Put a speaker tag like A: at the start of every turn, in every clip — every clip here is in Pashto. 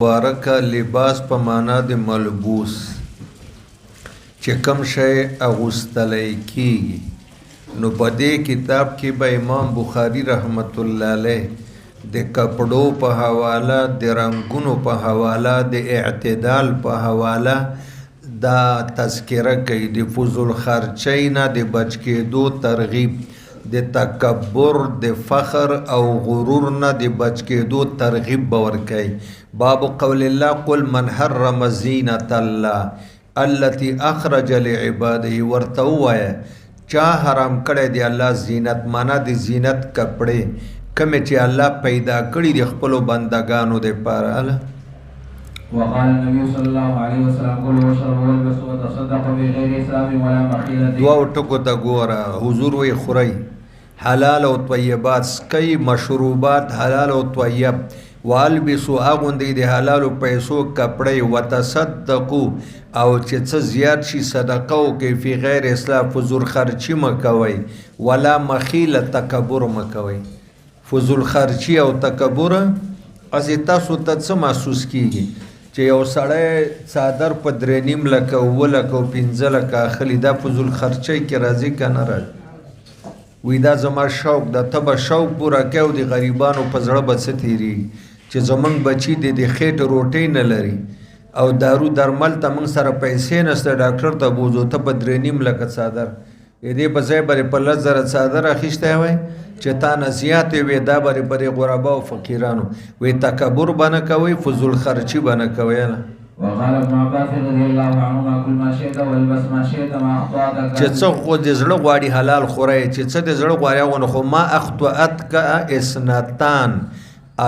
A: مبارکه لباس په معنا د ملبوس چې کوم شی اغوستلی کیږي نو په دې کتاب کې به امام بخاری رحمت الله علیه د کپړو په حواله د رنگونو په حواله د اعتدال په حواله دا تذکره کوي د فضول خرچۍ نه د بچ کېدو ترغیب د تکبر د فخر او غرور نه د بچ کېدو ترغیب به ورکوي باب قول الله قل من حرم زینة الله التي اخرج لعباده ورته ووایه چا حرام کړی دی الله زینت معنا د زینت کپړې کومې چې الله پیدا کړي د خپلو بندګانو دپاره
B: وقال النبي صلى الله عليه وسلم كلوا واشربوا والبسوا وتصدقوا بغير اسراف ولا مخيلة
A: دوه ټکو ته ګوره حضور وی خورئ حلال او طیبات سکی مشروبات حلال او طیب والبسوا اغوندئ د حلالو پیسو کپړی وتصدقوا او چې څه زیات شي صدقه وکئ فی غیر اسراف فضول خرچي مه کوئ ولا مخیله تکبر مه کوئ فضول خرچي او تکبر اسې تاسو ته څه محسوس کیږي چې یو سړی څادر په 3.5 لکه 7 لکه او 15 لکه اخلي دا فضول خرچۍ کې راځي که نه راځي وی دا زما شوق ده ته به شوق پوره کوې او د غریبانو په زړه به څه تېرېږي چې زمونږ بچي د خېټې روټۍ نه لري او دارو درمل ته موږ سره پیسې نشته ډاکټر ته بوځو ته په 3.5 لکه څادر دې په ځای به په 10,000 څادر اخیستی وای چې تا نه زیاتې وې دا به په دې غربا او فقیرانو وی تکبر به نه کوئ فضول خرچي به نه کوئ
B: وقال ابن عباس رضي الله عنهما كل ما شئت والبس ما شئت ما اخطأتك
A: چې څه خو د زړه غواړي حلال خورئ چې څه د زړه غواړي هغه خو ما اخطأتک اثنتان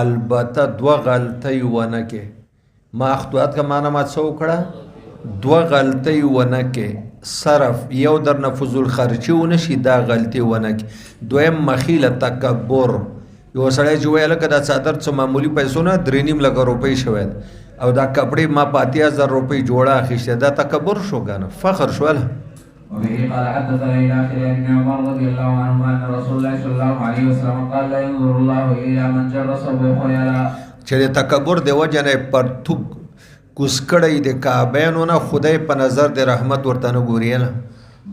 A: البته دوه غلطۍ ونه کې ما اخطأتک معنا ما څه وکړه دوه غلطۍ ونه کې صرف یو درنه فضول خرچي ونه شي دا غلطي ونه کې دویم مخیله تکبر یو سړی چې وایي هلکه دا څادر څه معمولي پیسو نه 3.5 لکه روپۍ شوی او دا کپړې ما په 80,000 روپۍ جوړه اخیستې دا تکبر شو کنه فخر شوله
B: وبه قال حدثنا الى اخر ابن عمر رضي الله عنهما ان رسول الله صلى الله عليه وسلم قال لا ينظر الله الى من جر صبه خيلا
A: چې د تکبر د وجه نه پرتوک کوس کړی د کعبینو نه خدای په نظر د رحمت ورته نه ګوري نه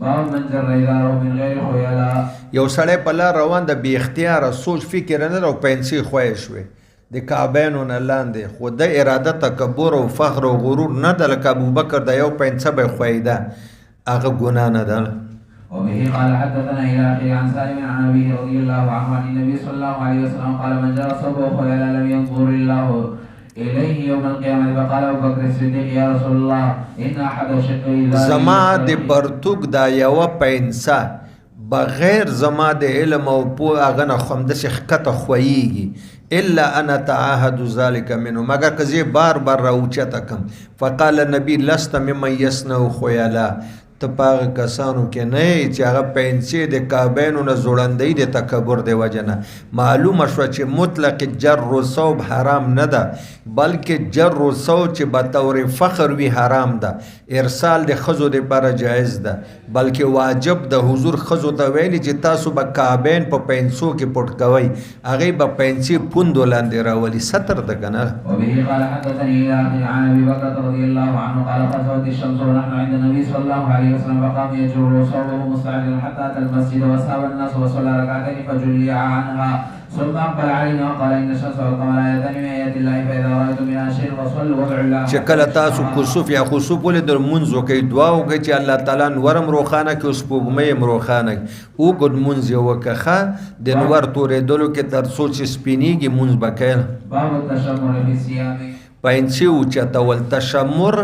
B: باب من جر اداره من غیر خيلا
A: یو سړی په لار روان د بې اختیاره سوچ فکر نه او پنسي خوښ شوی د کعبینو نه لاندې خو د اراده تکبر او فخر او غرور نه د لکه ابوبکر د یو پنسه به خویده هغه ګناه نه ده
B: وبه قال حدثنا الى اخي عن سالم عن ابيه رضي الله عنه عن النبي صلى الله عليه وسلم قال من جر صبه خيلا لم ينظر الله اليه يوم القيامه فقال ابو بكر الصديق يا رسول الله ان احد شقي
A: زما د پرتوک دا یو پنسه بغیر زما د علم او پوه هغه نه خو همداسې ښکته خویږي الا انا تعاهد ذلك منه مگر که زه بار بار راوچته کم فقال النبي لست ممن يصنع خيلا ته په هغه کسانو کې نه یې چې هغه پنسې د کعبینو نه زوړندوي د تکبر د وجه نه معلومه شوه چې مطلق جر صوب حرام نه ده بلکې جر صوب چې بطور فخر وي حرام ده ارسال د ښځو دپاره جایز ده بلکې واجب د حضور ښځو ته ویلي چې تاسو به کعبین په پنسو کې پټ کوئ هغې به پنسې پوندو لاندې راولي ستر ده که نه
B: وبه قال حدثني الى عن ابي بكر رضي الله عنه قال خسفت الشمس ونحن عند النبي صلى الله عليه وسلم فقام يجر صوبه مستعجلا حتى اتى المسجد وساب الناس وصلى ركعتين فجلي عنها ثم اقبل علينا وقال ان الشمس والقمر ايتان من ايات الله فاذا رايتم منها شيء فصلوا وادعوا الله
A: چې کله تاسو کسوف یا خسوف ولیدل لمونځ وکئ دعا وکئ چې الله تعالی نورم روښانه کړي او سپوږمۍ هم روښانه کړي اوږد لمونځ یې وکړه ښه د نور تورېدلو کې تر څو چې سپینېږي لمونځ به کوې
B: باب التشمر في الثياب
A: پنسې اوچتول تشمر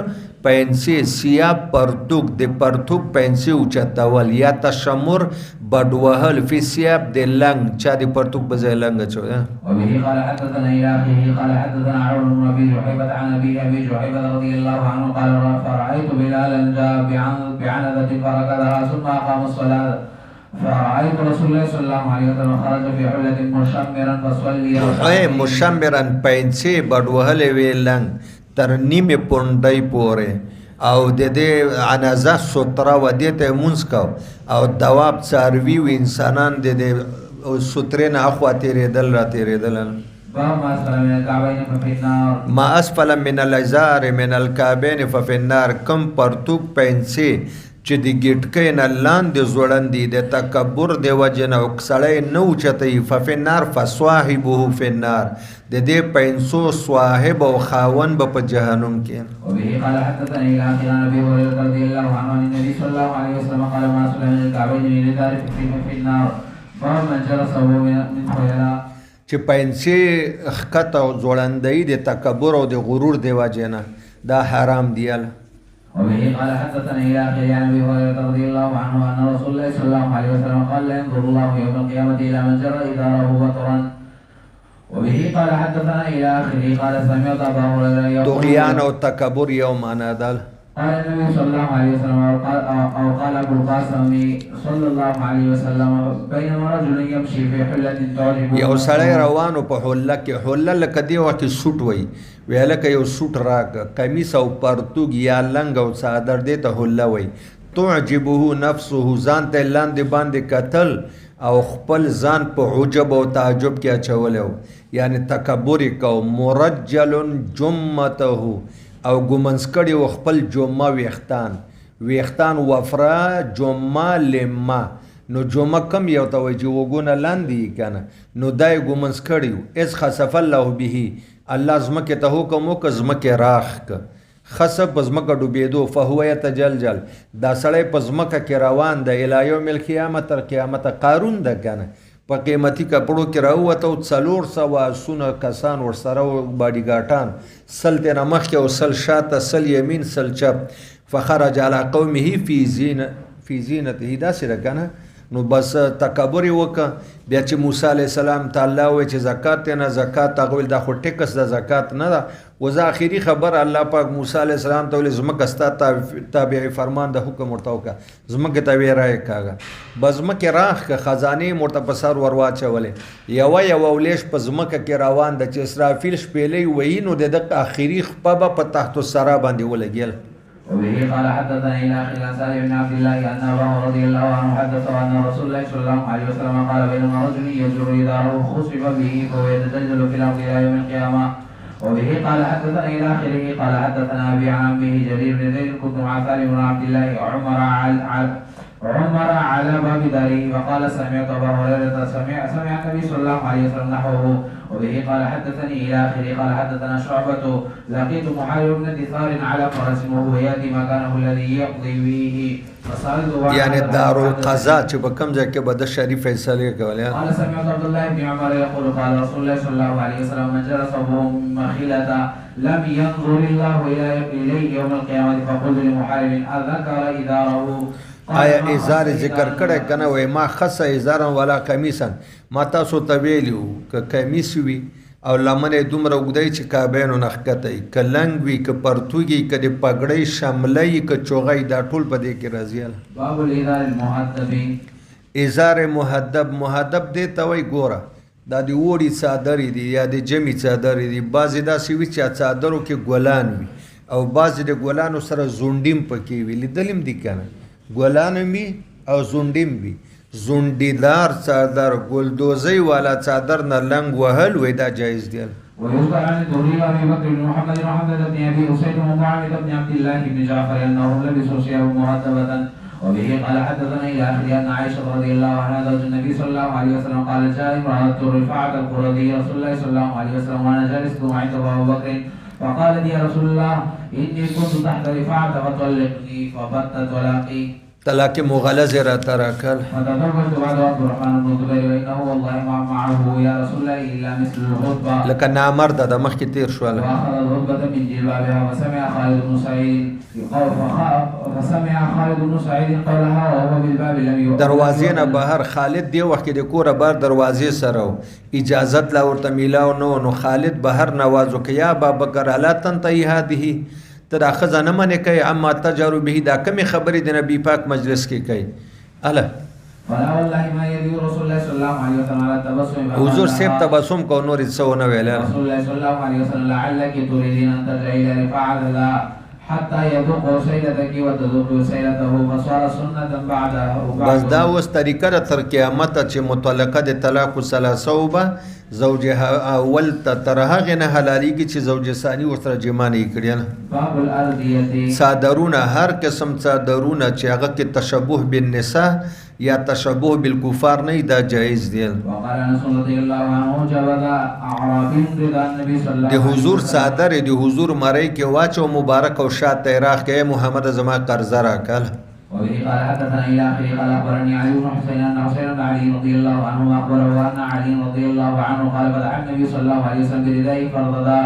A: پنسې سیاب پرتوک د پرتوک پنسې اوچتول یا تشمر بډ وهل فی سیاب د لنګ چا د پرتوک په ځای لنګ اچوي
B: وبه قال حدثنا الى اخيه قال حدثنا عون بن ابي جحيفه عن ابي جحيفه رضي الله عنه قال فرأيت بلالا جاء بعنزة فركضها ثم اقام الصلاه فرأيت رسول الله صلى الله عليه وسلم خرج في حلة مشمرا فصلي
A: مشمرا پنسې بډ وهلې وی لنګ تر نیمې پونډۍ پورې او د دې عنازه ستره و دې ته مونځ کو او دواب څاروي و انسانان د دې سترې نه اخوا تېرېدل را تېرېدل
B: فأما أسفل من الكعبين ففي النار.
A: ما اسفل من الازار من الكعبین ففي النار، کم پرتوک پینسې چې د ګټکۍ نه لاندې ځوړندي د تکبر د وجې نه سړی نه اوچتوي، ففي النار فصاحبه في النار، د دې پینسو صاحب او خاون به په جهنم کې.
B: وبه قال حدثني الى اخر عن ابي هريره رضي الله عنه عن النبي صلى الله عليه وسلم قال ما اسفل من الكعبين من ذلك في النار فمن جلسه من خيلا.
A: چې پینسې ښکته او ځوړندۍ د تکبر او د غرور د وجې نه دا حرام دی.
B: وبه قال حدثنا الى اخره عن ابي هريره رضي الله عنه ان رسول الله صلى الله عليه وسلم قال لا ينظر الله يوم القيامه الى من جر ازاره بطرا. وبه قال حدثنا الى اخره قال سمعت ابا هريره
A: طغیان او تکبر یو معنا ده.
B: قال النبي صلى الله عليه وسلم او قال ابو القاسم صلى الله عليه وسلم بينما رجل يمشي في حله تعجبه.
A: یو سړی روانو په حله کې، حله لکه دی وخت سوټ وای وی لکه یو سوټ راک کمیس او پرتوګ یا لنګ او صادر دی ته حله وای. تعجبه نفسه، ځان ته لاندې باندې قتل او خپل ځان په عجب او تعجب کې اچولیو، یعنی تکبر کو. مرجل جمته او ګمنس کړي و خپل جمعه ویختان وفرا جمعه لما، نو جمعه کم یو ته وایي چې وګونه لاندې کنه، نو دای ګمنس کړي. از خسف الله به، الله زمکه ته حکم وکړ زمکه راخ ک خسف په زمکه ډوبېدو، فهو یتجلجل، دا سړی په زمکه کې روان ده الی یوم القیامت، تر قیامت. قارون ده کنه په قیمتي کپړو کې راووته او 400 آسونه کسان ورسره باډي ګاټان، سل تېنه مخکې او سل شاته، سل یمین سل چپ. فخرج على قومه فی زینته، داسې ده که نه. نو بس تکبر یې وکړه. بیا چې موسی علیه السلام ته الله وایي چې زکات دی نه، زکات هغه ویل دا خو ټکس ده، زکات نه ده. وزه آخري خبر الله پاک موسی علیه السلام ته ویل ځمکه ستا تابع فرمان د حکم ورته وکړه، ځمکې ته ویې رایې کاږه. به ځمکې راخ که خزانې یې ورته په سر ور واچولې، یوه ولیش په ځمکه کې روان ده چې اسرافیل شپېلۍ وهي نو د دغه آخري خپه به په تحت الثرا باندې ولګېل.
B: وبه قال حدثنا الى اخر عن سالم بن عبد الله ان اباه رضي الله عنه حدثه ان رسول الله صلى الله عليه وسلم قال بينما رجل يجر ازاره خسف به فهو يتزلزل في الارض الى يوم القيامه. وبه قال حدثنا الى اخره قال حدثنا ابي عن عمه جرير بن زيد كنت مع سالم بن عبد الله عمر على باب داره فقال سمعت ابا هريره سمع النبي صلى الله عليه وسلم نحوه. وبه قال حدثني الى اخره قال حدثنا شعبة لقيت محارب بن دثار على فرس وهو ياتي مكانه الذي يقضي به فصعد
A: يعني دار القضاء چې په کوم ځای کې به د شریف فیصله کولې.
B: قال سمعت عبد الله بن عمر يقول قال رسول الله صلى الله عليه وسلم من جلس وهو مخيلة لم ينظر الله اليه يوم القيامه فقلت لمحارب اذكر اداره.
A: آیا ازار ذکر کړه کنه وای ما خص ازارا ولا قمیصا، ما تاسو ته ویلو ک قمیص وی او لمنه دومره وګدای چې کابینو نخکته ک لنګ وی ک پرتوګي ک د پګړې شملې ک چوغای دا ټول په دې کې راځي.
B: باب الازار المحدب،
A: ازار محدب دې ته وای ګوره دا دی وړي صادری دی یا د جمی صادری دی، بعضی دا سی وی چې صادرو کې ګولان وی او بعضی د ګولانو سره زونډیم پکې وی لیدلم دی کنه، ګولان می او زونډیم وی، زونډیدار صادر ګلدوزی والا صادر نه لنګ وهل وې دا جایز دی.
B: ويذكر عن الدوري ابي بكر بن محمد بن حمزه بن ابي حسين ومعاويه بن عبد الله بن جعفر انهم لبسوا ثيابا مهذبه. وبه قال حدثنا الى اخره ان عائشه رضي الله عنها زوج النبي صلى الله عليه وسلم قال جاء امراه رفاعه القرظي رسول الله صلى الله عليه وسلم وانا جالس عند ابو بكر فقالت يا رسول الله اني كنت تحت رفاعه فطلقني فبتت طلاقي.
A: طلاق مغلظ را ترکل.
B: فتزوجت بعد عبد الرحمن بن زبير وانه والله ما معه يا رسول الله الا مثل الخطبه.
A: لکه نامرد د مخ کې تیر شو.
B: واخذ الخطبه من جلبابها وسمع خالد بن سعيد قولها وهو بالباب لم يؤذن.
A: دروازې نه بهر خالد دی وخت د کوره بار دروازې سره اجازت لا ورته میلاو نو خالد بهر نوازو کې یا ابا بکر الا تنتهي هذه، ته دا ښځه نه منې کوي اما تجرو به، دا کمې خبرې د نبي پاک مجلس کې کوي. اله
B: فلا والله ما يدي رسول الله صلى الله عليه وسلم على التبسم،
A: حضور سیب تبسم کو نور څه ونه ویل.
B: رسول الله صلى الله عليه وسلم لعلك تريدين ان ترجعي الى رفاعه حتى يذوق سيلتك وتذوق سيلته فصار سنة بعده.
A: بس دا اوس طریقه ده تر قیامت چې مطلقه د طلاق ثلاثه به زوج اول ته تر هغې نه حلالېږي چې زوج ثاني ورسره جما نه یې کړي نه.
B: باب الأردية.
A: صادرونه هر قسم صادرونه چې هغه کې تشبه بالنساء یا تشبه بالکفار نه دا جایز دی.
B: وقال انس رضی الله عنه جبل اعرابي رضا النبي صلى الله عليه وسلم.
A: د حضور صادر د حضور مړی کې واچو مبارک او شاته راخ کې محمد زما قرض راکل.
B: وبه قال حدثنا الى اخره قال اخبرني علي بن حسين ان حسين بن علي رضي الله عنه اخبره ان علي رضي الله عنه قال بدأ النبي صلى الله عليه وسلم بردائه فرضا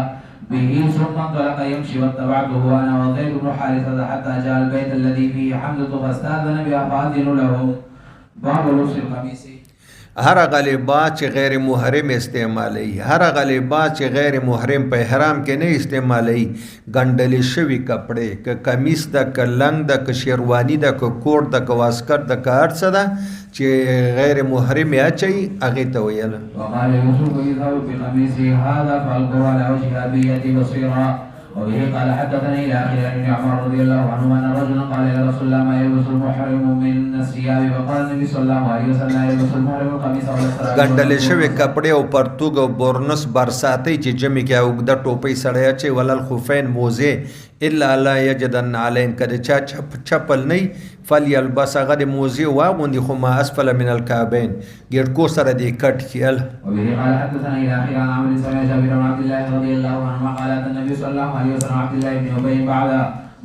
B: به ثم انطلق يمشي واتبعته انا وزيد بن حارثه حتى جاء البيت الذي فيه حمزه فاستاذن بها فاذن له. باب لبس القميص.
A: هر غالبات چې غیر محرم استعمالی، هر غالبات چې غیر محرم په احرام کې نه استعمالی، ګنډلې شوي کپڑے که کمیس ده که لنګ ده که شیروانی ده که کوټ ده که واسکټ ده که هر څه ده چې غیر محرم یې اچوي هغې ته ویل.
B: وقال يوسف يذهب بقميصه هذا فالقوا على وجه ابيته بصيرا. وبه قال حدثني الى اخره عن ابن عمر رضي الله عنهما ان رجلا قال يا رسول الله ما يلبس المحرم من الثياب فقال النبي صلى الله عليه وسلم لا يلبس المحرم القميص ولا السراويل.
A: ګنډلې شوي کپڑے او پرتوګ او بورنس برساتۍ چې جمع کې اوږده ټوپۍ سړی اچوي ولل خفین موزې الا لا یجدن علین که د چا چپل نه فلیلبس هغه د موزې واغوندي خو ما اسفل من الکعبین ګېډکو سره دې کټ کړي.
B: وبه قال حدثنا الى اخره عن عمرو سمع جابر بن عبد الله رضي الله عنهما قال اتى النبي صلى الله عليه وسلم عبد الله بن ابي بعد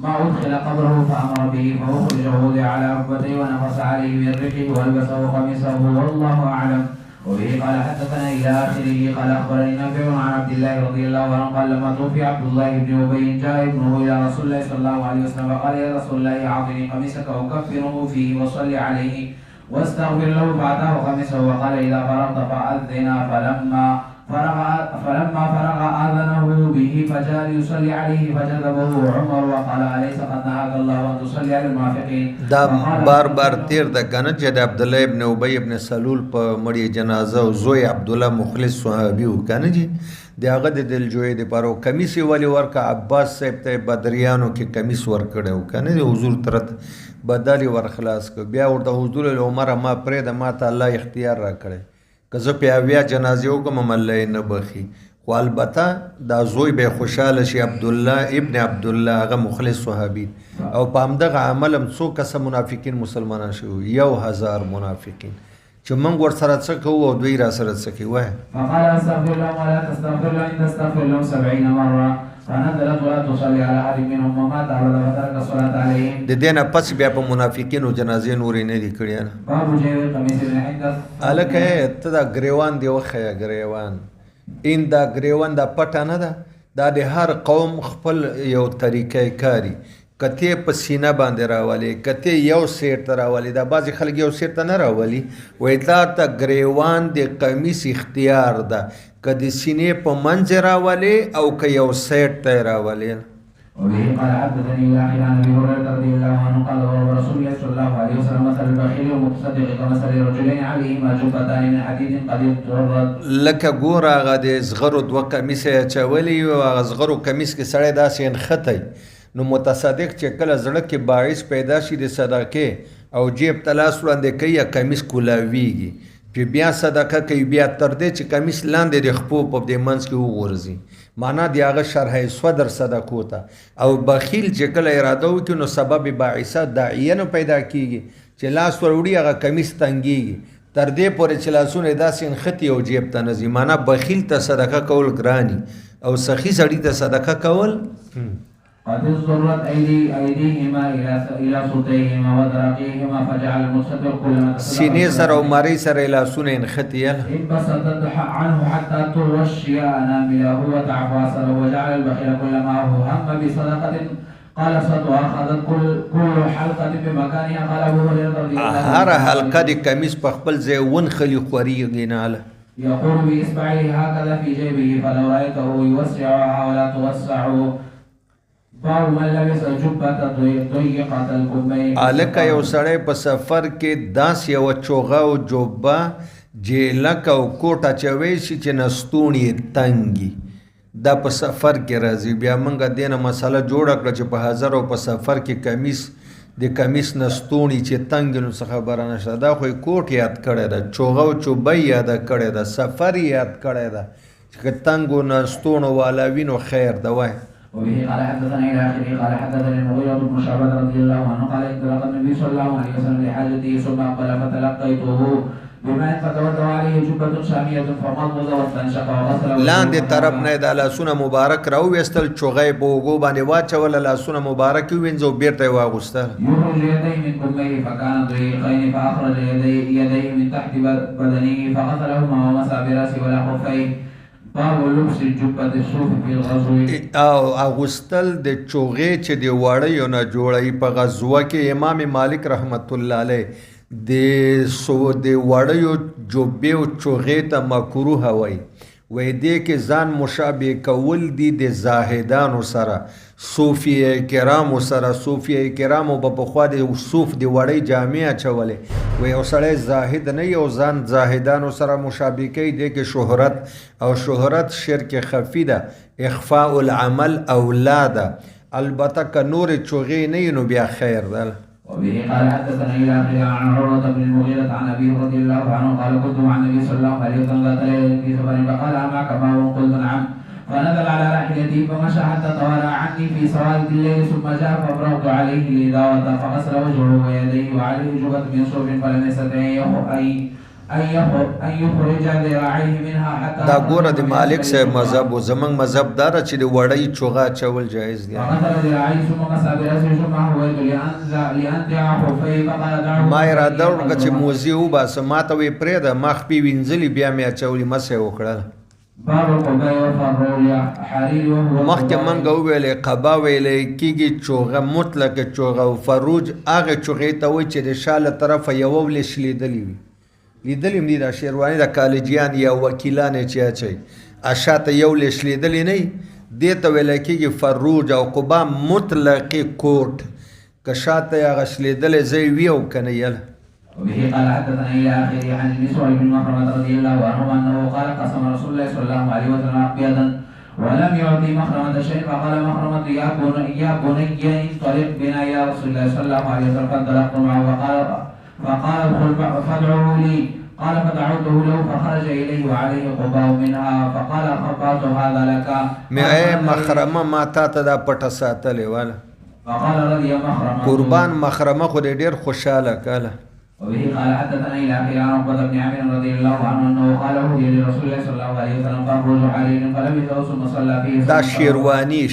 B: ما ادخل قبره فامر به فاخرجه وضع على ركبتيه ونفس عليه من ريحه والبسه قميصه والله اعلم. وبه قال حدثنا الى اخره قال اخبرني نافع عن عبد الله رضي الله عنه قال لما توفي عبد الله بن ابي جاء ابنه الى رسول الله صلى الله عليه وسلم فقال يا رسول الله اعطني قميصك اكفره فيه وصل عليه واستغفر له فاتاه قميصه وقال اذا فرغت فاذن. فلما فرغ اذنه به فجاء يصلي عليه فجذبه عمر وقال اليس قد نهاك الله ان تصلي على المنافقين.
A: دا بار بار تیر د کنه چې د عبد الله ابن ابي ابن سلول په مړی جنازه او زوی عبد الله مخلص صحابي و کنه جی د هغه د دلجوی د پاره کمیس ولی ورکه عباس صاحب ته بدریانو کې کمیس ورکړو کنه د حضور ترت بدالي ورخلاص کو بیا ورته حضور عمر ما پرې د ما ته الله اختیار را کړی که زه په اویا جنازې وکړم مله نه بخي خو البته دا زوی به خوشحاله شي عبدالله ابن عبدالله هغه مخلص صحابي او په همدغه عمل هم څو کسه منافقین مسلمانان شوي 1000 منافقین چې موږ ورسره څه کوو او دوی را سره څه کوي.
B: فقال استغفر لهم ولا تستغفر لهم ان تستغفر لهم 70 مره فنزلت ولا تصلي على احد منهم ومات ابدا وترك الصلاه عليهم.
A: د دې نه پس بیا په منافقینو جنازې نورې نه دي کړي نه.
B: باب جيب القميص من حدث.
A: الکه ته دا ګریوان دی وخه ګریوان این دا ګریوان دا پټه نه ده دا د هر قوم خپل یو طریقې کاری کته په سینه باندې راولي کته یو سیټ ته راولي دا بعضی خلک یو سیټ ته نه راولي وای دا ته ګریوان د قمیص اختیار ده کدي سینې په منځ راولي او که یو سیټ ته راولي.
B: وبه قال حدثني يحيى عن ابي هريره رضي الله عنه قال ورسول الله صلى الله عليه وسلم مثل البخيل والمتصدق كمثل رجلين عليهما جبتان من حديد قد اضطرت. لکه ګور هغه د زغرو دوه کمیسه چولي او هغه زغرو کمیس کې سړی داسې انختی نو متصدق چې کله زړه کې باعث پیدا شي د صدقې او جیب تلاس وړاندې کوي کمیس کولاویږي چې بیا صدقه کوي بیا تر دې چې کمیس لاندې د خپو په دې منځ کې وغورځي معنا دی هغه شرح صدر صدقو ته. او بخیل چې کله اراده وکړي نو سبب باعثه داعیه نه پیدا کیږي چې لاس وروړي هغه کمیس تنګیږي تر دې پورې چې لاسونه داسې انختی او جیب ته نځي معنا بخیل ته صدقه کول ګراني او سخي سړي ته صدقه کول. قد اضطرت ايديهما الى صوتيهما وذراعيهما فجعل المتصدق كلما
A: سینې سره او مری سره لاسونه انختیل
B: انبسطت عنه حتى ترشي انامله وتعفى سره وجعل البخيل كلما هم بصدقه قال صدق اخذت كل حلقه بمكانها قال ابو هريره رضي الله عنه
A: هر حلقه د کمیس په خپل ځای ون خلی خوريږي نه
B: يقول باصبعه هكذا في جيبه فلو رايته يوسعها ولا توسع.
A: الکه یو سړی په سفر کې داس یو چوغه او جوبه جیلک او کوټه چوي شي چې نستونی تنګي دا په سفر کې راځي. بیا موږ دینه مسله جوړه کړه چې په حاضر او په سفر کې کمیس د کمیس نستونی چې تنگ نو څه خبره نشته. دا خو کوټ یاد کړی ده، چوغه او چوبۍ یاد کړی ده، سفر یاد کړی ده چې تنګو نستونو والا وینو خیر ده. وای
B: وبه قال حدثنا الى اخره قال حدثني المغيرة بن شعبة رضي الله عنه قال انطلق النبي صلى الله عليه وسلم لحاجته ثم اقبل فتلقيته بما فتوضا عليه جبة شامية فمضمض واستنشق وغسل
A: لاندې طرف نه د لاسونه مبارک راو وستل چوغې په وګو باندې واچول، لاسونه مبارک وینځو بیرته واغوسته.
B: يخرج يديه من كميه فكان ضيقين فاخرج يديه من تحت بدنه فغسلهما ومسح براسه ولا خفيه. باب لبس الجبة الصوف في الغزو.
A: او اغوستل د چوغې چې دی وړیو نه جوړی په غزوه کې امام مالک رحمت الله علیه د وړیو جوبې او چوغې ته مکروه وای. وای دې کې ځان مشابه کول دي د زاهدانو سره، صوفیه کرامو سره. صوفیه کرامو په پخوا د صوف د وړی جامې اچولې. وای او سړی زاهد نه یو ځان زاهدانو سره مشابه کوي. دې کې شهرت او شهرت شرک خفی ده، اخفاء العمل اولاده. البته که نور چوغې نه نو بیا خیر ده.
B: وبه قال حدثنا الى اخره عن عروة بن المغيرة عن ابيه رضي الله عنه قال كنت مع النبي صلى الله عليه وسلم ذات ليلة في سفر فقال معك ماء؟ قلت نعم. فنزل على راحلتي فمشى حتى توارى عني في سواد الليل ثم جاء فابرقت عليه الإداوة فغسل وجهه ويديه وعليه جبة من صوف فلم يستطع ان يخرج ذراعيه منها حتى.
A: دا ګوره د مالک صاحب مذهب او زمنګ مذهب دار چې د وړی چوغه چول جایز دی. ما اراده وکړه چې موزي وباسه، ما ته وی پرېده مخ پې وینځلي بیا مې اچولي مسې وکړله. مخکې منګه وویلې قبا ویلې کېږي چوغه مطلق چوغه او فروج هغه چوغې ته وایي چې د شاله طرفه یوه ولې شلیدلې وي. لیدلې هم دي دا شیرواني د کالجیان یا وکیلان چې اچوي اشاته یو لې شلیدلې نه وي، دې ته ویلی کېږي فروج او قبا مطلقې کوټ. که شاته یې هغه شلیدلې ځای وي او که نه یله.
B: وبه قال حدثنا الى اخره عن المسور بن مخرمة رضي الله عنه انه قال قسم رسول الله صلى الله عليه وسلم اقبيضا ولم يعطي مخرمة شيء فقال مخرمة يا بني انطلق بنا يا رسول الله صلى الله عليه وسلم فانطلقت معه فقال ادخل فادعه لي. قال فدعوته له فخرج اليه وعليه قباء منها فقال خبأت هذا لك.
A: مخرمه ما تا ته دا پټه ساتلې واله.
B: فقال رضي مخرمة
A: قربان مخرمه خو ډېر خوشاله کاله.
B: وبه قال حدثنا الى اخره عن عقبة بن عامر رضي الله عنه انه قال هدي لرسول الله صلى الله عليه وسلم فخرج عليه فلبثه ثم صلى فيه. دا
A: شیروانی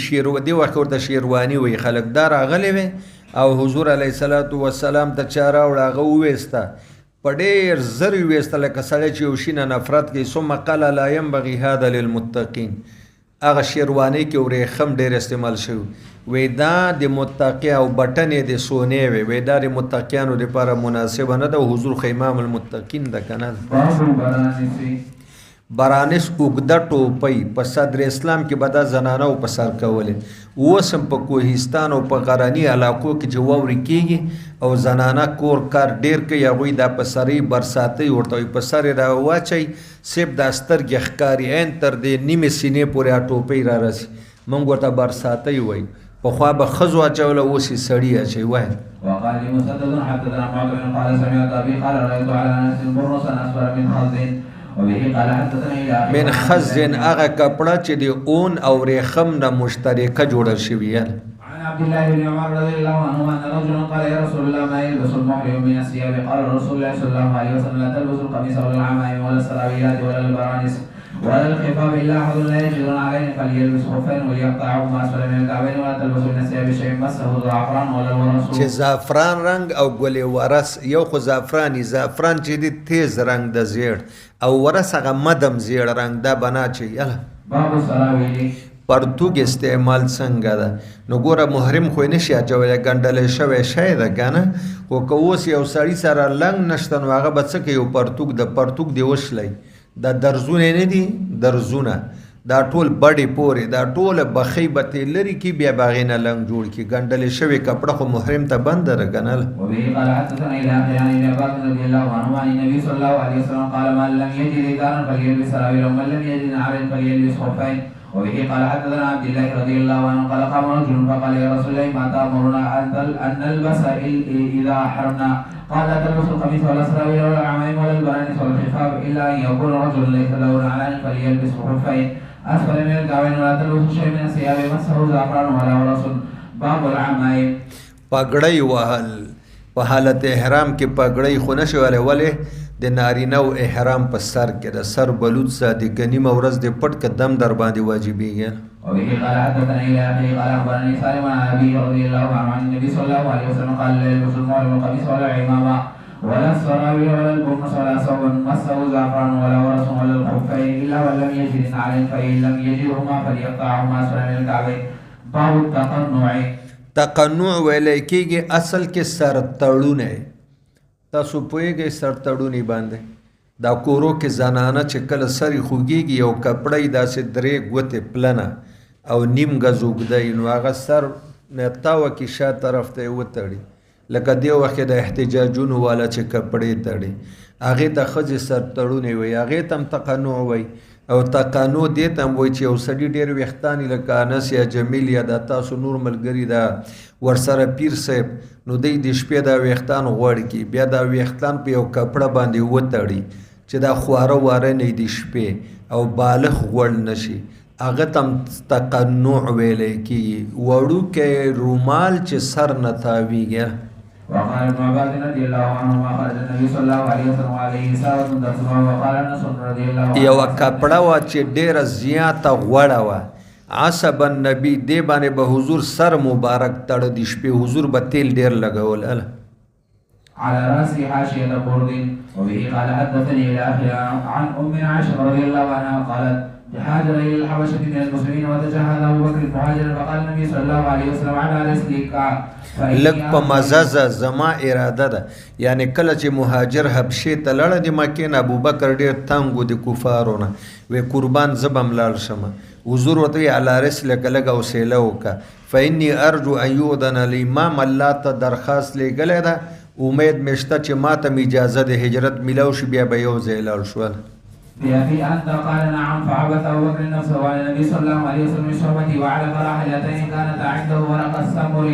A: دی وخت ورته شیروانی وی خلک دا راغلی وي او حضور علیه الصلاۃ والسلام ته چا راوړه هغه وویسته په ډېر زر یې ویسته لکه سړی چې یو شي نه نفرت کوي. ثم قال لا ينبغي هذا للمتقین. هغه شیروانی کې ورېخم ډېر استعمال شوی. وی دا د متقی او بټنې د سونې وی دا د متقیانو دپاره مناسبه نه ده. حضور خو امام المتقین ده که نه. برانس اوږده ټوپۍ په صدر اسلام کې به دا زنانو په سر کولې. اوس هم په کوهستان او په غرني علاقو کې چې واورې کېږي او زنانه کور کار ډېر کوي، هغوی دا په سرې برساتۍ ورته وایي، په سر یې را واچوي صرف دا سترګې ښکاري عین تر دې نیمې سینې پورې ټوپۍ را رسي. موږ ورته برساتۍ وایو. پخوا به ښځو اچوله اوس یې سړي اچوي. وایي
B: وقال لي مسدد حدثنا معتمر قال سمعت ابي قال رايت على انس برصا اسفل من خز. وبه قال حدثنا الى
A: من خزن هغه کپړه چې د اون او ریخم نه مشترکه جوړه شوې.
B: عن عبد الله بن عمر رضي الله عنهما ان رجلا قال يا رسول الله ما يلبس المحرم من الثياب؟ قال رسول الله صلى الله عليه وسلم لا تلبس القميص ولا العمائم ولا السراويلات ولا البرانس ولا الخفاف الا احد لا يجدون عليه فليلبس خفين وليقطعهما اسفل من الكعبين ولا تلبسوا من الثياب شيء مسه زعفران ولا الورس. چې زعفران رنگ او ګلې ورس یو خو زعفراني زعفران چې دی تیز رنگ د زیړ او ورس هغه مدم زیړ رنگ دا بنا چې یله. باب السراویل
A: پرتوګ استعمال څنګه ده؟ نو ګوره محرم خو یې نشي اچولی، ګنډلی شوی شی ده که نه. خو که اوس یو سړي سره لنګ نشته نو هغه به څه کوي؟ یو پرتوګ د پرتوګ دی وشلی. دا درزونه نه دي، درزونه دا ټول بډې پورې دا ټوله بخۍ به ترې لرې کړي بیا به هغې نه لنګ جوړ کړي. ګنډلې شوې کپړه خو محرم ته بنده ده که نه.
B: وبه قال حدثنا الى اخره عن ابن عباس رضي الله عنهما عن النبي صلى الله عليه وسلم قال من لم يجد ازارا فليلبس سراويلا ومن لم يجد نعلا فليلبس خفين وبه قال حدثنا عبد الله رضي الله عنه قال قام رجل فقال يا رسول الله ما تأمرنا أن نلبس إذا أحرمنا؟ قال لا تلبس القميص ولا السراويل ولا العمائم ولا البرانس ولا الخفاف إلا أن يكون رجل ليس له نعلان فليلبس خفين أسفل من الكعبين ولا تلبس شيء من الثياب مسه زعفران ولا ورس. باب العمائم.
A: پګړۍ وهل په حالت احرام کې پګړۍ خو نشي وهلی، ولې د نارینه او احرام په سر کې د سر بلوط ساتي که نیمه ورځ دې پټ که دم در باندې واجبېږي.
B: وبه قال حدثنا إلى آخره قال أخبرني سالم عن أبيه رضي الله عنه عن النبي صلى الله عليه وسلم قال لا يلبس المحرم القميص ولا العمامة ولا السراويل ولا البرنس ولا ثوب مسه زعفران ولا ورس ولا الخفين إلا ولم يجد عليه فإن لم يجدهما فليقطعهما أسفل من الكعبين. باب التقنع.
A: تقنع ویلی کېږي اصل کې سر تړونی. تاسو پوهېږئ سر تړونی باندې دا کورو کې زنانه چې کله سر یې خوږېږي یو کپړی داسې درې ګوتې پلنه او نیم ګز اوږده نو هغه سر نه تاوه کې شا طرف ته یې وتړي، لکه دې وخت کې د احتجاجونو والا چې کپړې تړي هغې ته ښځې سر تړونی وایي، هغې ته هم تقنع وایي. او تقنع دې ته هم وایي چې یو سړي ډېر ویښتان یې لکه انس یا جمیل یا دا تاسو نور ملګري دا ورسره پیر صاحب نو دی د شپې دا ویښتان غوړ کړي، بیا دا ویښتان په یو کپړه باندې وتړي چې دا خواره واره نه د شپې او بالغ غوړ نشي، هغه ته هم تقنع ویلی کېږي. وړوکی رومال چې سر نه تاویږي.
B: وقال ابن عباس رضي الله عنهما خرج النبي صلى الله عليه وسلم عليه ساوة تسمع وقال انس رضي الله عنه
A: یوه کپړه وه چې ډېره زیاته غوړه وه عصب النبي دې باندې به حضور سر مبارک تړه د شپې حضور به تیل ډېر لګول
B: على رأسه حاشية برد. وبه قال حدثني إلى آخره عن أم عائشة رضي الله عنها قالت هاجر إلى الحبشة من المسلمين وتجهز أبو بكر مهاجرا فقال النبي صلى الله عليه وسلم على رسلك
A: لږ په مزه زما اراده ده، یعنی کله چې مهاجر حبشې ته لاړه د مکې نه ابوبکر ډېر تنګ و د کفارو نه وی قربان زه به هم لاړ شم. حضور ورته وایي علی رسلک لږ حوصله وکړه فإني أرجو أن يؤذن لي، ما الله ته درخواست لیږلی ده امید مې شته چې ما ته اجازه د هجرت میلاو شي بیا به یو ځای لاړ شول.
B: بأبي أنت قال نعم فعبث أبو بكر نفسه وعلى النبي صلى الله عليه وسلم بصحبته وعلى راحلتين كانتا عنده ورق السمر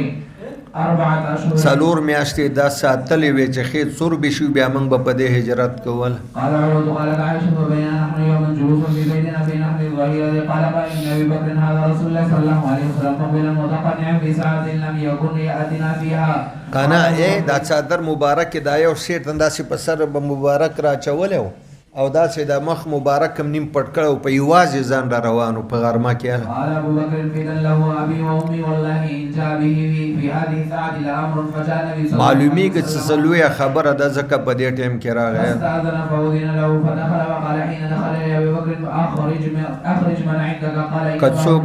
B: 4 أشهر.
A: څلور میاشتې دا ساتلې وې چې ښې څوربې شو بیا موږ به په دې هجرت کول.
B: قال عروة قالت عائشة وبيننا نحن يوما جلوس في بيتنا في نحر الظهيرة قال قائل إن أبي بكر هذا رسول الله صلى الله عليه وسلم مقبلا متقنعا في ساعة لم يكن يأتنا فيها.
A: کنه دا څادر مبارک دا یو شیټ داسې په سر به مبارک را اچولی و او داسې د مخ مبارک هم نیم پټ کړی و په یوازې ځان را روانو په غرمه کې.
B: قال ابو بکر فدن له ابي وامي والله ان جاء به في هذه الساعه لامر فجاء النبي صلى الله عليه وسلم.
A: معلومیږي چې څه لویه خبره ده ځکه په دې ټایم کې راغی.
B: فاستاذن فاذن له فدخل وقال حين دخل ابي بکر اخرج من عندك قال
A: که څوک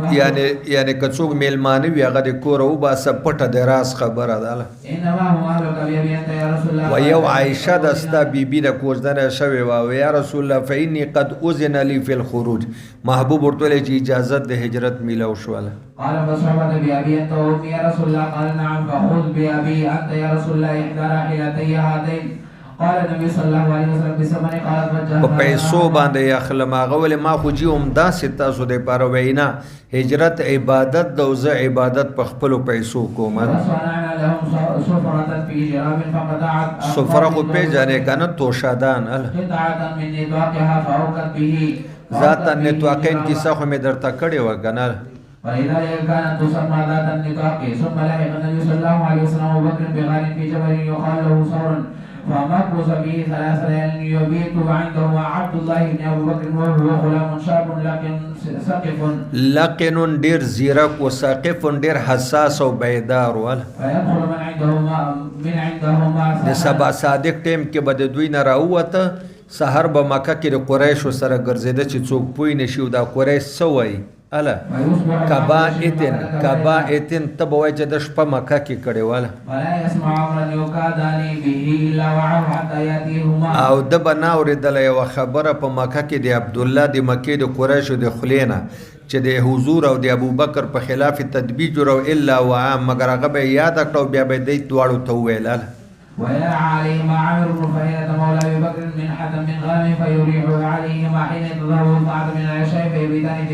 A: یعنی که څوک میلمانه وي هغه د کوره وباسه پټه د راز خبره ده.
B: انما هم اهلك بابي انت يا رسول الله.
A: و یو عایشه د ستا بیبي د کوژدنه شوې وه و یا رسول الله فإني قد أذن لي في الخروج، محبوب ورته ویلی چې اجازت د هجرت میلاو شوله.
B: قال فصحبت بأبي أنت وأمي يا رسول الله قال نعم فخذ بأبي أنت يا رسول الله إحدى راحلتي هاتين. قال النبي صلى الله عليه وسلم بثمن قالت وجهها
A: په پیسو باندې اخلم هغه ولې ما خو جي همداسې تاسو دپاره وینا هجرت عبادت ده او زه عبادت په خپلو پیسو کوم.
B: وصنعنا لهم سفرة في جراب فقطعت
A: سفره خو پېژنې که نه توشادان
B: قطعة من نطاقها فأوقت به
A: ذات النطاقین کیسه خو مې درته کړې وه که نه.
B: ولذلك كانت تسمى ذات النطاق. ثم لحق النبي صلى الله عليه وسلم أبو بكر بغار في جبل يقال له ثور فمكث به 3 ليال يبيت عنده عبد الله بن ابو بكر وهو غلام شاب لكن سقف
A: لقن ډیر زیرک و ساقف ډیر حساس او بیدار ول.
B: فيدخل من عندهما
A: د سبا صادق ټیم کې به د دوی نه راووته سحر به مکه کې د قریشو سره ګرځېده چې څوک پوه نشي دا قریش څه وایي اله کبائتن ته به وایي چې د شپه مکه کې کړې وله او ده به نه اورېدله یوه خبره په مکه کې د عبدالله د مکې د قریشو د خولې نه چې د حضور او د ابوبکر په خلاف تدبیر جوړو الا وعام مګر هغه به یې یاده کړه او بیا به یې دی دواړو ته وویل
B: ويرعى عليهما عامر بن فهيرة مولى أبي بكر منحة من غنم فيريح عليهما حين تذهب الطاعة من العشاء فيبيتان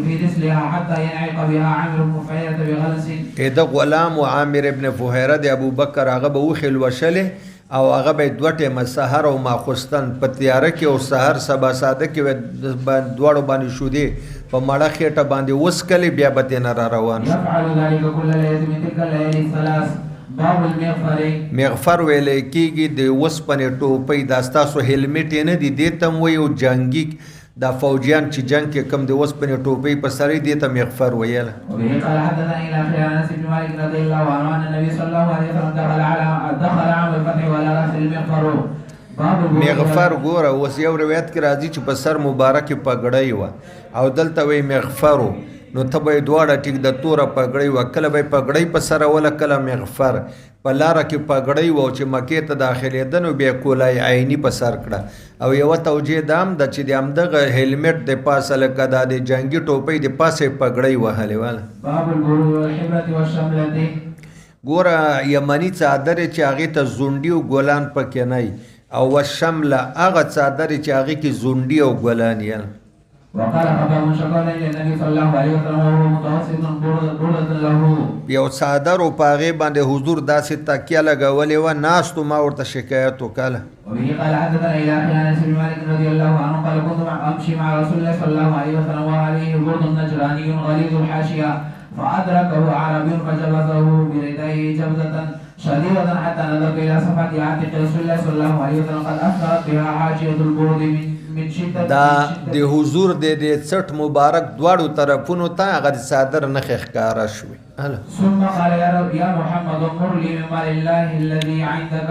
B: في رسلها حتى ينعق بها عامر بن فهيرة بغلس.
A: دا غلام عامر ابن فهيرة د ابو بکر هغه به وخل وشله او هغه به دوه ټیمه سحر او ماخوستن په تیاره کې او سحر سبا ساده کې دواړو باندې شو دي په مړه خېټه باندې وسکلې بیا به تېنه را روان شو.
B: يفعل ذلك كل ليلة من تلك الليالي الثلاث. باب المغفر.
A: مغفر ویلې کېږي د اوسپنې ټوپۍ دا ستاسو هیلمټ یې نه دي دې ته م وایي او جنګي دا فوجیان چې جنګ کې کم د اوسپنې ټوپۍ په سر یې دې ته مغفر ویله.
B: وبه قال حدثني الى اخر انس بن مالك رضي الله عنه ان النبي صلى الله عليه وسلم دخل عام الفتح ولا راس المغفر.
A: مغفر ګوره اوس یو روایت کې راځي چې په سر مبارک پګړۍ وه او دلته وایي مغفرو نو ته به یې دواړه ټیک د توره پګړۍ وه کله به یې پګړۍ په سره وله کله مغفر په لاره کې پګړۍ وه او چې مکې ته داخلېده نو بیا کولای عیني په سر کړه او یوه توجیه دا هم ده چې د همدغه هیلمټ د پاسه لکه دا د جنګي ټوپۍ د پاسه یې پګړۍ وهلې وله.
B: باب البروج والحبرة والشملة.
A: ګوره یمني څادرې چې هغې ته زونډي او ګلان پکې نه او وشمله هغه څادرې چې هغې کې زونډي او ګلان یل.
B: وقال خباب شكر الى النبي صلى الله عليه وسلم وهو متوسط بردة له.
A: یو څادر او په هغې باندې حضور داسې تکیه لګولې وه ناستو ما ورته شکایت وکړه.
B: وبه قال حدثنا الى اخي انس بن مالك رضي الله عنه قال كنت امشي مع رسول الله صلى الله عليه وسلم وعليه برد نجراني غليظ الحاشيه فادركه عربي فجبزه برديه جبزه شديدة حتى نظرت الى صفحة عاتق رسول الله صلى الله عليه وسلم قد اثرت بها حاشيه البرد من شدة.
A: دا د حضور د څټ مبارک دواړو طرفونو ته هغه د څادر نښې ښکاره شوې.
B: ثم قال يا محمد مر لي من مال الله الذي عندك.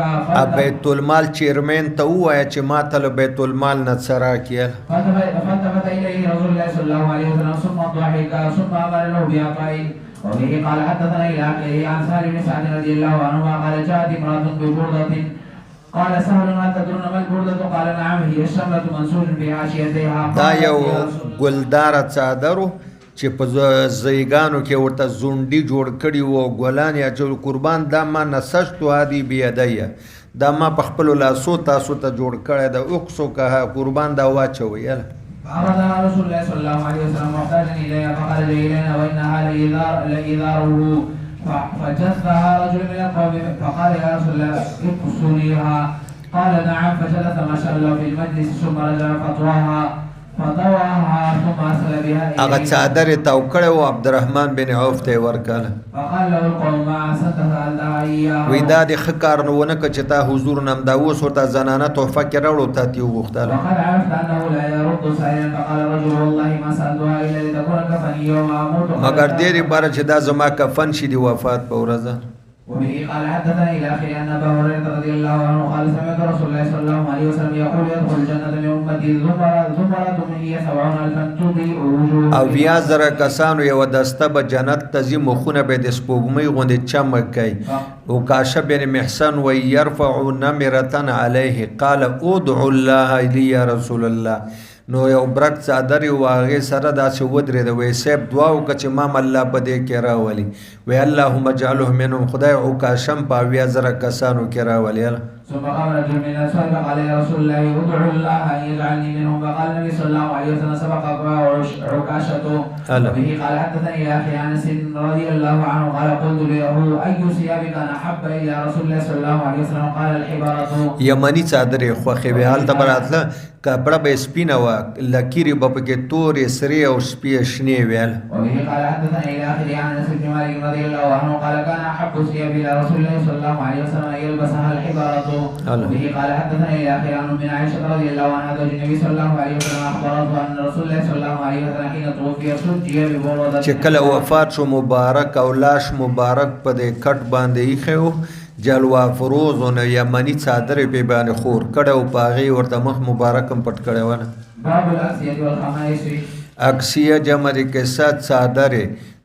A: بیت المال چیرمین ته ووایه چې ما ته له بیت المال نه څه راکړه.
B: فالتفت اليه رسول الله صلى الله عليه وسلم ثم ضحك ثم امر له بعطاء. وبه قال حدثنا الى اخره عن سالم بن سعد رضي الله عنهما قال جاءت امراه ببرده قال سهل هل تدرون ما البرده قال نعم هي الشمله منسوج بحاشيتها. دا یو ګلداره څادرو چې په زیګانو کې ورته زونډي جوړ کړي وو ګلان یا چې قربان دا ما نسجتو هذه بيديه دا ما په خپلو لاسو تاسو ته جوړ کړی د اقصو که قربان دا واچوئ. فأخذها رسول الله صلى الله عليه وسلم محتاجا إليها فخرج إلينا وإنها لإذاره فجثها رجل من القوم فقال يا رسول الله اقصنيها قال نعم فجلس ما شاء الله في المجلس ثم رجع فطواها ثم أرسل بها إليه. هغه څادر یې تاو کړی و عبدالرحمن بن عوف ته یې ورکړله. فقال له القوم ما أحسنت فألدها إياه. وایي دا دې ښه کار نه ونه کړه چې تا حضور نه همدا اوس ورته زنانه تحفه کې راوړو تا ترې وغوښتله. وقد عرفت أنه لا يرد سائلا فقال رجل والله ما سألتها إلا لتكون كفني يوم أموت. مګر دې لپاره چې دا زما کفن شي د وفات په ورځ. وبه قال حدثنا الى اخره ان ابا هريره رضي الله عنه قال سمعت رسول الله صلى الله عليه وسلم يقول يدخل الجنه من امتي زمره هي 70,000 تضيء وجوههم. او بیا زره کسانو یو دسته به جنت ته ځي مخونه به د سپوږمۍ غوندې چمک کوي. وکاشه بن محسن وی يرفع نمره عليه قال ادعو الله لي يا رسول الله. نو یو برک څادر یې و هغې سره داسې ودرېده وایي صاحب دعا وکړه چې ما الله په دې کې راولي وایي اللهم اجعله منهم خدای عکاشم په 70,000 کسانو کې راولي. ثم قام رجل من الأنصار فقال يا رسول الله ادعو الله أن يجعلني منهم فقال النبي صلى الله عليه وسلم سبقك عكاشته. وبه قال حدثني يا أخي أنس رضي الله عنه قال قلت له أي ثيابك كان أحب إلى رسول الله صلى الله عليه وسلم قال الحبارة. یمني څادر یې خوښې وې هلته به راتله کپړه به یې سپینه وه لکیرې به پکې تورې سرې او سپي شنې ویل. وبه قال حدثني إلى آخره عن أنس بن مالك رضي الله عنه قال كان أحب الثياب إلى رسول الله صلى الله عليه وسلم أن يلبسها الحبارة. وبه قال حدثنا الى اخر عنه من عائشه رضي الله عنها زوج النبي صلى الله عليه وسلم اخبرته ان رسول الله صلى الله عليه وسلم حين توفي سجي ببرده. چې کله وفات شو مبارک او لاش مبارک په دې کټ باندې ایښی و جلوه فروز او یمني څادر په باندې خور کړه او په هغې ورته مخ مبارک هم پټ کړی ونه. باب الاکسیه والخمائس. اکسیه جمع د کسه څادرې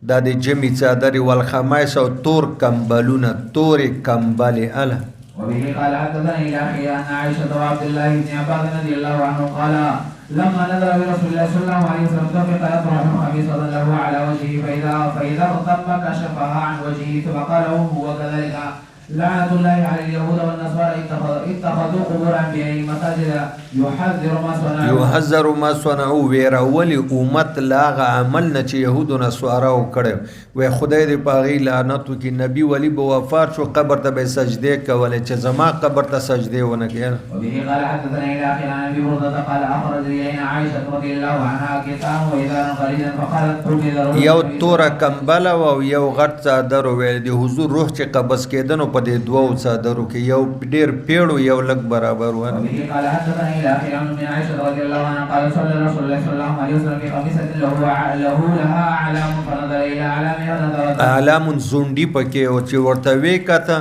B: دا د جمعي څادرې والخمائس او تور کمبلونه تورې کمبلې اله. وبه قال حدثنا الى اخي ان عائشه وعبد الله بن عباس رضي الله عنه قال لما نزل برسول الله صلى الله عليه وسلم دفق يطرح خميصه له على وجهه فاذا ارتم كشفها عن وجهه ثم قال هو كذلك لعنة الله على اليهود والنصارى اتخذوا قبور أنبيائهم مساجد
A: يحذر ما صنعوا ويرولي امت لاغ عمل نه چې يهود او نصارا وکړي وي خدای دې پاغي لعنت وکي نبی ولی بو وفات شو قبر ته به سجده کولې چې زما قبر ته سجده ونه کړي.
B: وبه قال حدثنا الى اخي عن ابي هريره قال اخرج الينا عائشه رضي الله عنها كتاب واذا قليلا فقالت
A: یو تور کمبل او یو غټ صادر ویل دي حضور روح چې قبض کېدنو په دې دوو صادرو کې یو ډیر پیړو یو لګ برابر و.
B: وبه قال حدثنا الى اخي عن عائشه رضي الله عنها قال صلى رسول الله صلى الله عليه وسلم في خميسه له لها اعلام فنظر الى اعلامها
A: اعلام زونډي پکې او چې ورته وی کته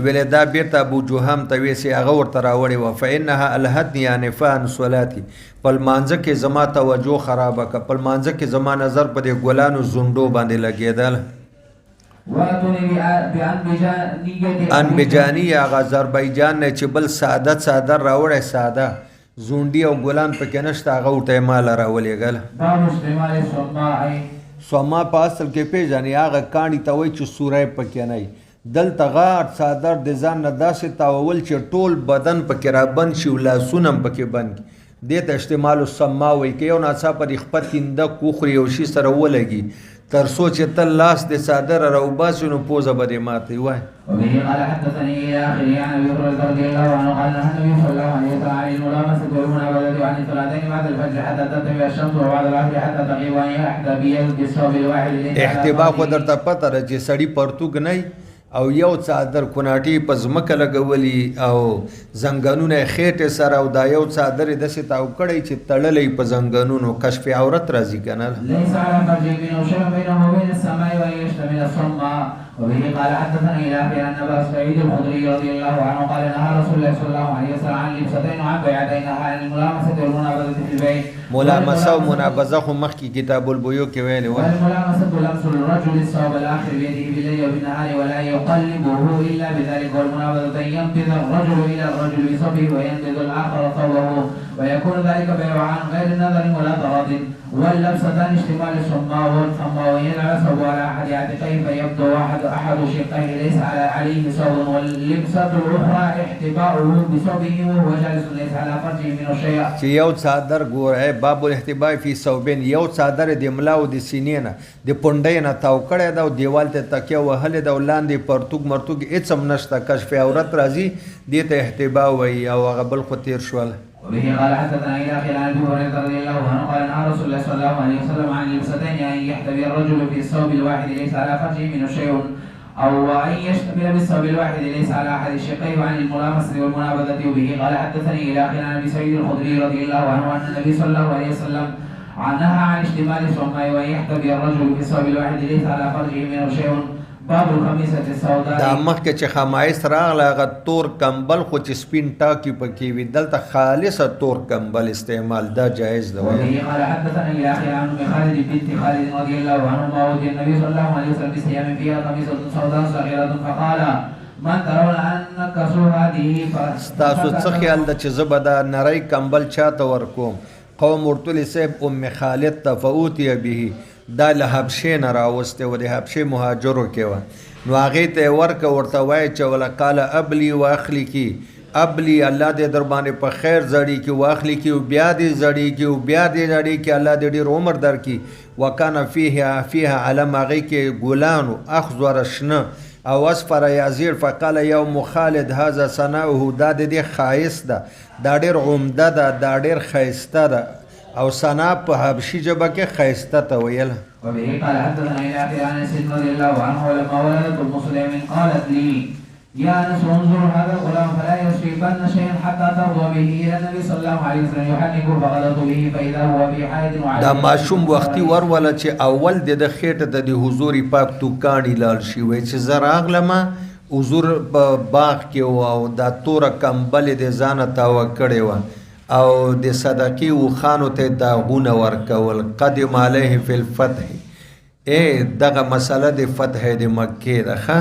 A: ولدا بیرته ابو جوهم ته وی سي هغه ورته راوړي و فانها الهدني انفان صلاتي پل مانځه کې زما توجه خرابه ک پل مانځه کې زما نظر په دې ګلانو زونډو باندې لګیدل. ان بجانی هغه آذربایجان نه چې بل ساده صادر راوړی ساده زونډي او ګلان پکې نشته هغه ورته مال راولېږل. سوما په اصل کې پیژنې هغه کاڼي ته وایي چې سوری پکې نه وي دلته غاټ صادر د ځان نه داسې تاول چې ټول بدن پکې رابند شي او لاسونه هم پکې بند کړي دې ته اشتمال السما وایي که یو ناڅاپه د خپه تینده وخوري یو شي سره ولګي تر څو چې تل لاس د صادر راوباسي نو پوزه به دې ماتې وایي.
B: وبه قال حدثني الى اخره عن ابي هريره رضي الله عنه قال نهى النبي صلى الله عليه وسلم عن الملامسه والمنابذه وعن الصلاتين بعد الفجر حتى ترتفع الشمس وبعد العصر حتى تغيب وان يحدى بيد الثوب الواحد.
A: احتباء خو درته پته ده چې سړی پرتوګ نه او یو څادر کوناټي په ځمکه لګولي او زنګانونه خېټې سره او دا یو څادر داسې تاو کړی چې تړلی په زنګانونو کشف عورت راځي که نه.
B: ليس على فرج بينه شيء بينه وبين السماء وان يشتمل الصماء. وبه قال حدثنا الى اخره عن ابا سعيد الخدري رضي الله عنه قال نهى رسول الله صلى الله عليه وسلم عن لبستين وعن بيعتين عن الملامسه والمنابذه في البيت.
A: ملامسه او منابذه خو مخکې کتاب البیوع کې ویلي و.
B: والملامسه لمس الرجل الثوب الاخر بيده بالليل وبالنهار ولا يقلبه الا بذلك والمنابذه ينبذ الرجل الى الرجل بصبه وينبذ الاخر ثوبه ويكون ذلك بيع عن غير نظر ولا تراض. واللبستان اشتمال الصماء والصماء ويجعل ثوبه على احد عاتقيه فيبدو احد شقيه ليس عليه ثوب واللبسه الاخرى احتباؤه بثوبه وهو جالس ليس على فرجه من شيء.
A: چې یو څادر ګوره باب الاحتباء فی ثوبین یو څادر د ملا او د سینې نه د پونډۍ نه تاو کړی ده او دیوال ته تکیه وهلې ده او لاندې پرتوګ مرتوګ هېڅ هم نشته کشف عورت راځي دې ته احتباء وایي او هغه بل خو تېر شول.
B: وبه قال حدثنا الى اخره عن ابي هريره رضي الله عنه قال نهى رسول الله صلى الله عليه وسلم عن اللبستين ان يحتبي الرجل في الثوب الواحد ليس على فرجه منه شيء او ان يشتبه بالثوب الواحد ليس على احد شقيه عن الملامسه والمنابذه. وبه قال حدثني الى اخره عن ابي سعيد الخدري رضي الله عنه ان النبي صلى الله عليه وسلم نهى عن اشتمال الصماء وان يحتبي الرجل في الثوب الواحد ليس على فرجه منه شيء. باب الخميسه السوداء. دا مخکې چې خمایس راغله هغه تور کمبل خو چې سپین ټاکي پکې وي دلته خالصه تور کمبل استعمال دا جایز ده. وبه قال حدثنا الى اخره عن ام خالد بنت خالد رضي الله عنهما ودي النبي صلى الله عليه وسلم بثياب فيها خميسه سوداء صغيره فقال من ترون ان كسو هذه ستاسو څه خیال ده چې زه به دا نری کمبل چاته ورکوم قوم ورتلی صاحب ام خالد ته فاوتي به دا له حبشې نه راوستی و د حبشې مهاجرو کې وه نو هغې ته یې ورکه ورته وایي چې ولقال ابلي واخلي کی ابلي الله دې در باندې په خیر زړی کې واخلي کی او بیا دې زړی کې او بیا دې زړی کې الله دې ډېر عمر درکړي وکانه فیها علم هغې کې ګلانو اخضر شنه او اصفر یازیر فقال یوم خالد هذا ثناؤه دا دې ښایست ده دا ډېر عمده ده دا ډېر ښایسته ده او ثنا په حبشي ژبه کې ښایسته ته ویل. وبه قال حدثنا الى اخره عن انس رضي الله عنه ولما ولدت ام سليم قالت لي يا انس انظر هذا الغلام فلا يصيبن شيئا حتى ترضى به الى النبي صلى الله عليه وسلم يحنك فغدرت به فاذا هو في حائض وعلى
A: دا ماشوم وختي ورول چې اول د خېټه د حضور پاک تو کاڼي لال شي وای چې زه راغلمه حضور په باغ کې او دا تور کمبل د ځانه تاوه کړې وه او د صدقې وخانو ته داغونه ورکول قدم علیه فی الفتح دغه مسله د فتح د مکې ده ښه